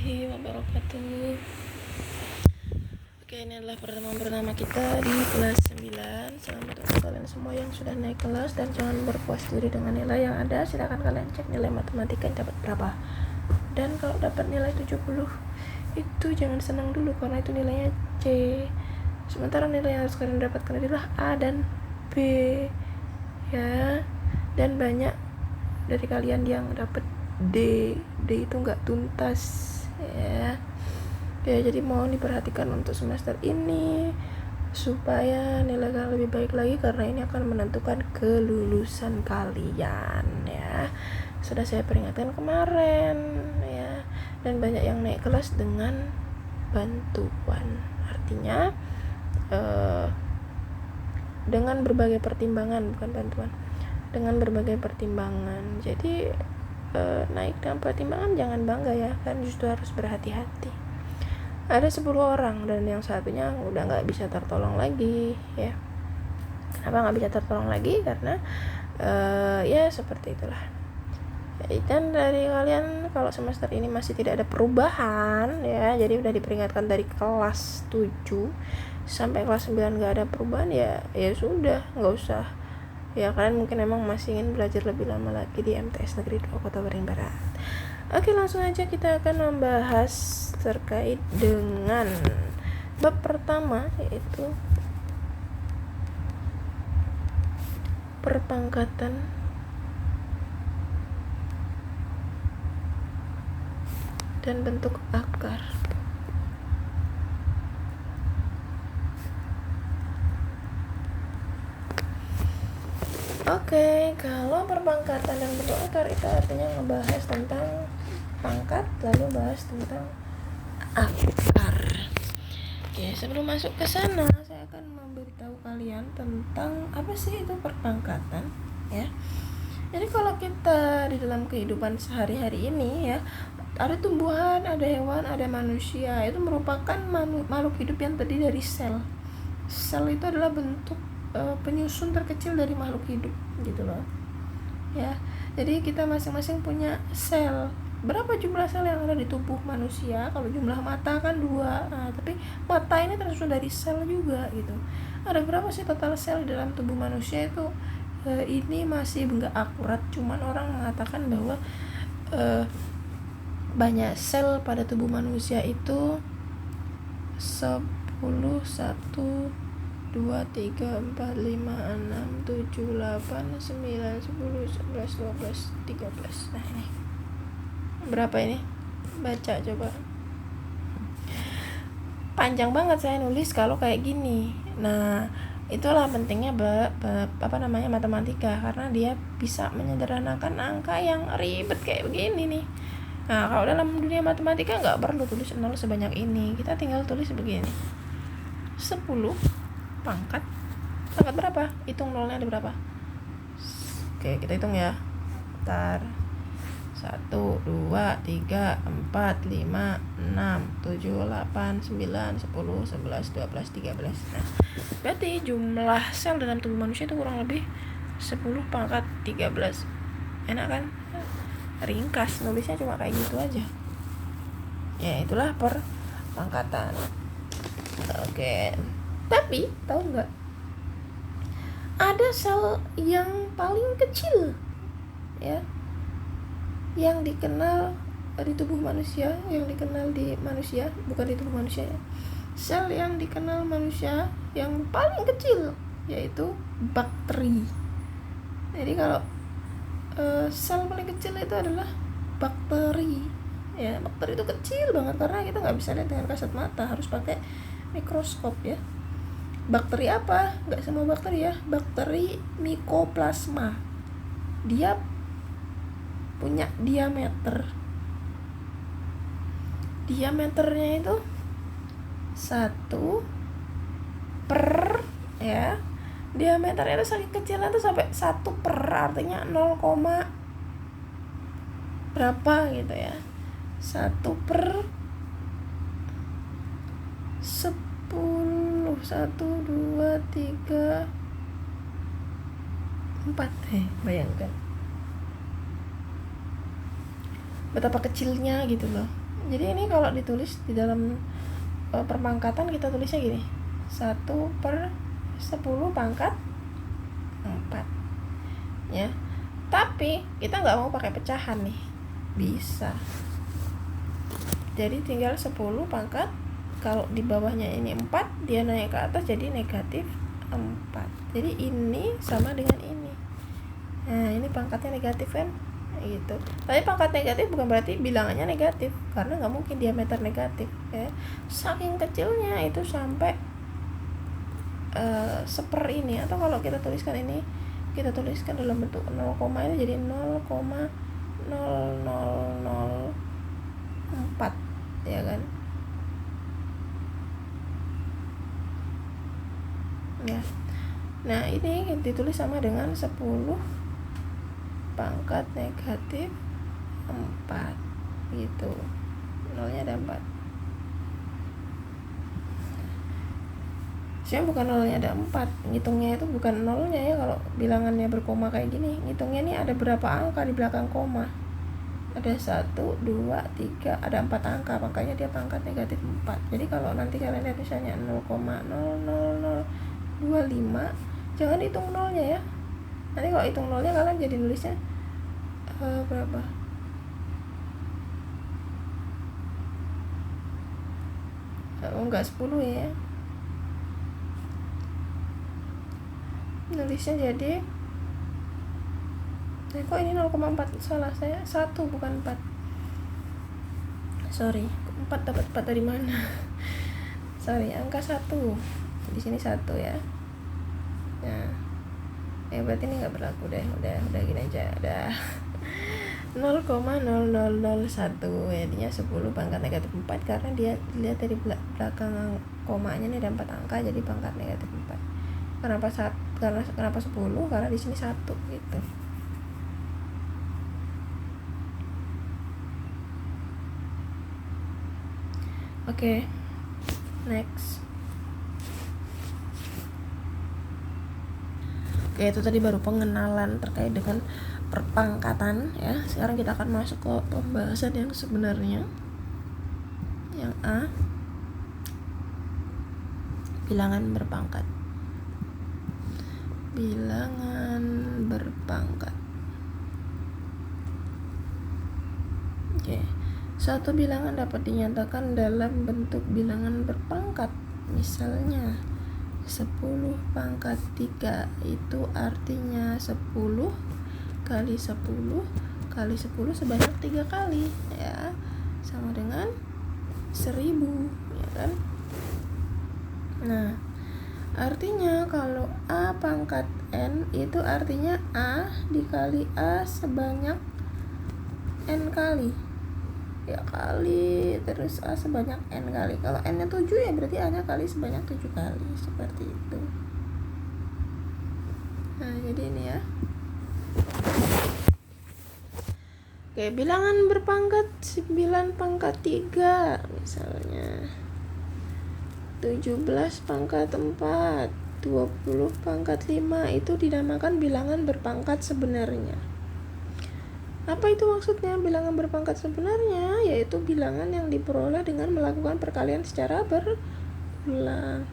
warahmatullahi wabarakatuh. Oke, ini adalah pertemuan kita di kelas 9. Selamat untuk kalian semua yang sudah naik kelas, dan jangan berpuas diri dengan nilai yang ada. Silakan kalian cek nilai matematika dapat berapa. Dan kalau dapat nilai 70 itu jangan senang dulu, karena itu nilainya C. Sementara nilai yang harus kalian dapatkan adalah A dan B, ya. Dan banyak dari kalian yang dapat D itu nggak tuntas, ya. Jadi mohon diperhatikan untuk semester ini supaya nilai kalian lebih baik lagi, karena ini akan menentukan kelulusan kalian, ya. Sudah saya peringatkan kemarin, ya. Dan banyak yang naik kelas dengan bantuan, artinya dengan berbagai pertimbangan, bukan bantuan, dengan berbagai pertimbangan. Jadi naik dengan pertimbangan jangan bangga, ya kan, justru harus berhati-hati. Ada 10 orang dan yang satunya udah nggak bisa tertolong lagi, ya. Kenapa nggak bisa tertolong lagi? Karena ya seperti itulah. Dan dari kalian kalau semester ini masih tidak ada perubahan, ya, jadi udah diperingatkan dari kelas 7 sampai kelas 9 nggak ada perubahan, ya sudah, nggak usah. Ya, kalian mungkin emang masih ingin belajar lebih lama lagi di MTS Negeri 2 Kota Waringin Barat. Oke, langsung aja kita akan membahas terkait dengan bab pertama, yaitu perpangkatan dan bentuk akar. Oke, kalau perpangkatan dan bentuk akar itu artinya ngebahas tentang pangkat, lalu bahas tentang akar. Oke, sebelum masuk ke sana, saya akan memberitahu kalian tentang apa sih itu perpangkatan, ya. Jadi kalau kita di dalam kehidupan sehari-hari ini, ya, ada tumbuhan, ada hewan, ada manusia. Itu merupakan makhluk hidup yang terdiri dari sel. Sel itu adalah bentuk penyusun terkecil dari makhluk hidup, gitu loh, ya. Jadi kita masing-masing punya sel. Berapa jumlah sel yang ada di tubuh manusia? Kalau jumlah mata kan 2, tapi mata ini tersusun dari sel juga, gitu. Ada berapa sih total sel di dalam tubuh manusia itu? Ini masih nggak akurat, cuman orang mengatakan bahwa banyak sel pada tubuh manusia itu 10, 1, 2, 3, 4, 5, 6, 7, 8, 9, 10, 11, 12, 13. Nah, ini berapa ini? Baca coba. Panjang banget saya nulis kalau kayak gini. Nah, itulah pentingnya matematika, karena dia bisa menyederhanakan angka yang ribet kayak begini nih. Nah, kalau dalam dunia matematika nggak perlu tulis 0 sebanyak ini. Kita tinggal tulis begini. 10 pangkat berapa? Hitung nolnya ada berapa? Oke, kita hitung ya. Bentar. 1, 2, 3, 4, 5, 6, 7, 8, 9, 10, 11, 12, 13. Nah, berarti jumlah sel dalam tubuh manusia itu kurang lebih 10 pangkat 13. Enak kan? Ringkas, nulisnya cuma kayak gitu aja. Ya, itulah perpangkatan. Oke. Tapi tahu nggak, ada sel yang paling kecil, ya, yang dikenal di tubuh manusia, yang dikenal di manusia, bukan di tubuh manusia, ya. Sel yang dikenal manusia yang paling kecil yaitu bakteri. Jadi kalau sel paling kecil itu adalah bakteri, ya. Bakteri itu kecil banget karena kita nggak bisa lihat dengan kasat mata, harus pakai mikroskop, ya. Bakteri apa? Nggak semua bakteri, ya. Bakteri Mycoplasma. Dia punya diameternya itu 1 per, ya. Diameternya itu saking kecilnya tuh sampai 1 per, artinya 0, berapa gitu, ya. 1 per 10. 1, 2, 3, 4. Bayangkan betapa kecilnya, gitu loh. Jadi ini kalau ditulis di dalam perpangkatan kita tulisnya gini, 1/10 pangkat 4 ya. Tapi kita nggak mau pakai pecahan nih, bisa jadi tinggal 10 pangkat, kalau di bawahnya ini 4, dia naik ke atas jadi negatif 4. Jadi ini sama dengan ini. Nah ini pangkatnya negatif kan gitu. Tapi pangkat negatif bukan berarti bilangannya negatif, karena nggak mungkin diameter negatif ya. Saking kecilnya itu sampai seper ini, atau kalau kita tuliskan ini, kita tuliskan dalam bentuk 0, itu jadi 0,0004 ya kan ya. Nah ini ditulis sama dengan 10 pangkat negatif 4 gitu, nolnya ada 4. Sebenarnya bukan nolnya ada 4, ngitungnya itu bukan nolnya ya. Kalau bilangannya berkoma kayak gini, ngitungnya nih ada berapa angka di belakang koma. Ada 1, 2, 3, ada 4 angka, makanya dia pangkat negatif 4. Jadi kalau nanti kalian lihat misalnya 0,00025, jangan hitung nolnya ya. Nanti kalau hitung nolnya kalian jadi nulisnya berapa? Enggak 10 ya. Nulisnya jadi kok ini 0,4, salah saya 1 bukan 4, sorry. 4 dapat 4 dari mana? Sorry, angka 1 di sini 1 ya. Nah berarti ini nggak berlaku deh, udah gini aja, udah 0,0001 jadinya 10 pangkat negatif 4, karena dia lihat dari belakang komanya ini ada 4 angka, jadi pangkat negatif 4. Kenapa 10? Karena di sini 1 gitu. Oke, next. Oke, itu tadi baru pengenalan terkait dengan perpangkatan ya. Sekarang kita akan masuk ke pembahasan yang sebenarnya. Yang A, bilangan berpangkat. Bilangan berpangkat. Oke. Suatu bilangan dapat dinyatakan dalam bentuk bilangan berpangkat. Misalnya 10 pangkat 3 itu artinya 10 kali 10 kali 10 sebanyak 3 kali ya, sama dengan 1000 ya kan. Nah artinya kalau A pangkat N itu artinya A dikali A sebanyak N kali ya, kali terus A sebanyak N kali. Kalau N nya 7 ya berarti A nya kali sebanyak 7 kali, seperti itu. Nah jadi ini ya. Oke, bilangan berpangkat 9 pangkat 3 misalnya, 17 pangkat 4, 20 pangkat 5 itu dinamakan bilangan berpangkat sebenarnya. Apa itu maksudnya bilangan berpangkat sebenarnya? Yaitu bilangan yang diperoleh dengan melakukan perkalian secara berulang.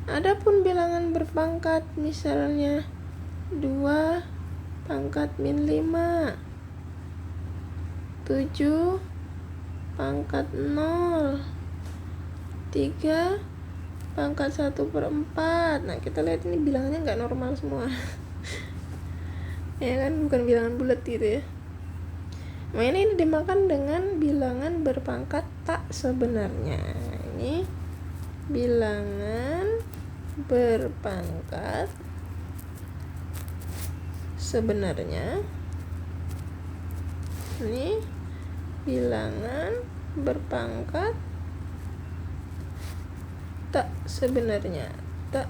Adapun bilangan berpangkat misalnya 2 pangkat min 5, 7 pangkat 0, 3 pangkat 1/4. Nah kita lihat ini bilangannya nggak normal semua ya kan, bukan bilangan bulat gitu ya. Nah ini dimakan dengan bilangan berpangkat tak sebenarnya. Ini bilangan berpangkat sebenarnya. Ini bilangan berpangkat tak sebenarnya. Tak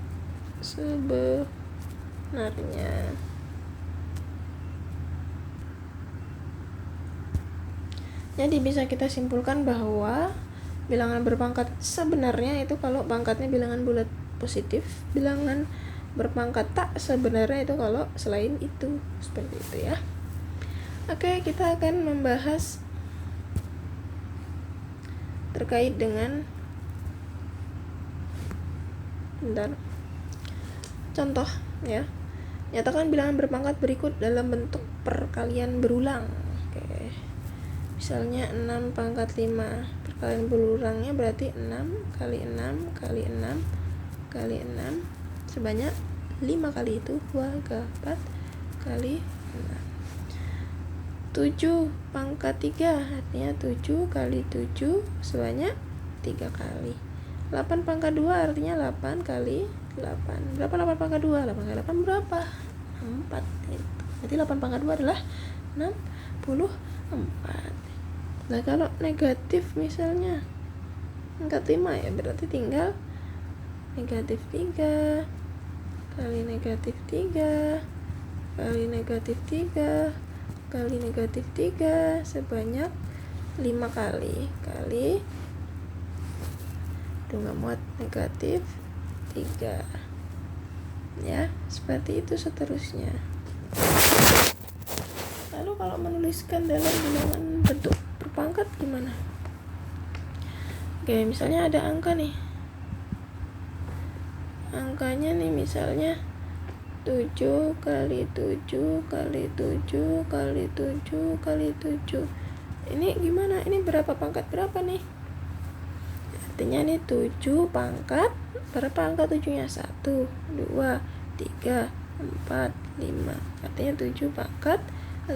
sebenarnya. Jadi bisa kita simpulkan bahwa bilangan berpangkat sebenarnya itu kalau pangkatnya bilangan bulat positif, bilangan berpangkat tak sebenarnya itu kalau selain itu, seperti itu ya. Oke, kita akan membahas terkait dengan contoh ya. Nyatakan bilangan berpangkat berikut dalam bentuk perkalian berulang. Oke. Misalnya 6 pangkat 5. Perkalian berulangnya berarti 6 kali 6 kali 6 kali 6 sebanyak 5 kali itu 2, 4 kali 6. 7 pangkat 3 artinya 7 kali 7 sebanyak 3 kali. 8 pangkat 2 artinya 8 kali 8. Berapa 8 pangkat 2? 8 kali 8 berapa? 4 gitu. Berarti 8 pangkat 2 adalah 64. Nah kalau negatif misalnya pangkat 5 ya, berarti tinggal negatif 3 kali negatif 3 kali negatif 3 kali negatif 3 sebanyak 5 kali itu nggak muat negatif 3 ya, seperti itu seterusnya. Lalu kalau menuliskan dalam bilangan bentuk berpangkat gimana? Oke, misalnya ada angka nih, angkanya nih misalnya 7 kali 7 kali 7 kali 7 kali 7. Ini gimana? Ini berapa pangkat berapa nih? Artinya nih 7 pangkat berapa angka 7-nya? 1, 2, 3, 4, 5. Artinya 7 pangkat 5.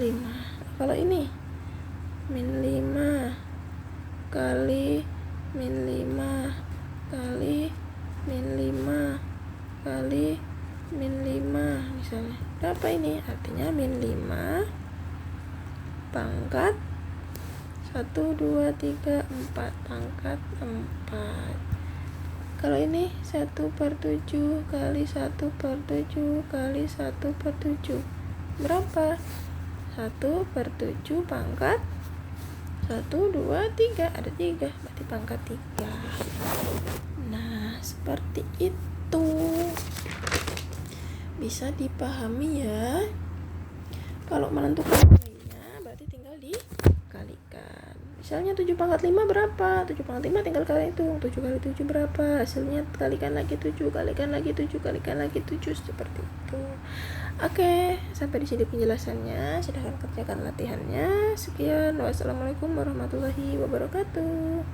Kalau ini min 5 kali min 5 kali min 5 kali min 5 misalnya. Berapa ini? Artinya min 5 pangkat 1, 2, 3, 4 pangkat 4. Kalau ini 1/7 kali 1/7 kali 1/7 berapa? 1/7 pangkat 1, 2, 3. Ada 3, berarti pangkat 3. Nah seperti itu, bisa dipahami ya. Kalau menentukan nilainya berarti tinggal dikalikan. Misalnya 7 pangkat 5 berapa? 7 pangkat 5 tinggal kalian hitung. 7 kali 7 berapa? Hasilnya kalikan lagi 7, kalikan lagi 7, kalikan lagi 7, seperti itu. Oke, sampai di sini penjelasannya. Silahkan kerjakan latihannya. Sekian, wassalamualaikum warahmatullahi wabarakatuh.